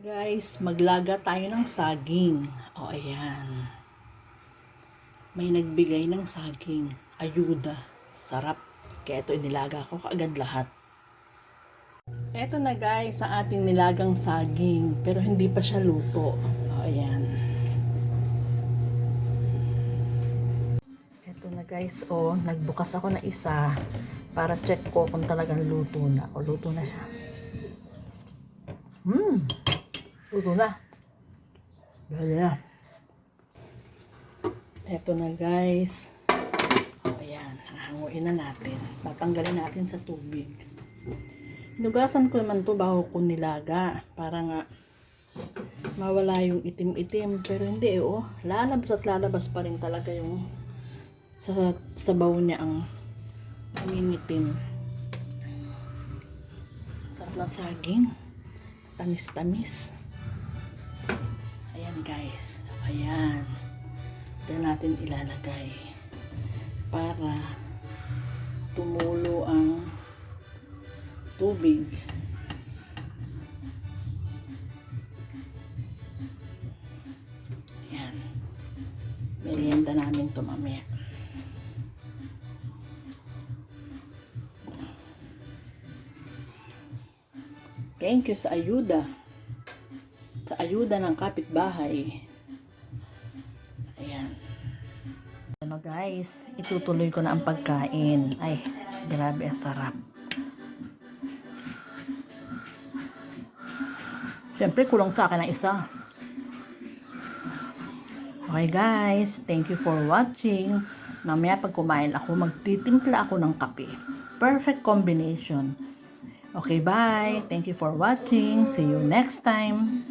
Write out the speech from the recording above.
Guys, maglaga tayo ng saging. O, ayan. May nagbigay ng saging. Ayuda. Sarap. Kaya ito inilaga ko kaagad lahat. Ito na guys, sa ating nilagang saging. Pero hindi pa siya luto. O, ayan. Ito na guys, o. Nagbukas ako na isa para check ko kung talagang luto na. O, luto na siya. Luto na. Dahil na. Eto na guys. O ayan. Hahanguin na natin. Tatanggalin natin sa tubig. Hinugasan ko naman to bago ko nilaga. Para nga mawala yung itim-itim. Pero hindi oh. Lalabas at lalabas pa rin talaga yung sa sabaw niya ang nangingitim. Sarap ng saging. Tamis-tamis. Ayan guys. Ayan. Ito natin ilalagay para tumulo ang tubig. Ayan. Merienda namin ito mamaya. Thank you sa ayuda. Sa ayuda ng kapitbahay. Ayan. Ano guys, itutuloy ko na ang pagkain. Ay, grabe ang sarap. Siyempre, kulang sa akin ang isa. Okay guys, thank you for watching. Mamaya pag kumain ako, magtitimpla ako ng kape. Perfect combination. Okay, bye. Thank you for watching. See you next time.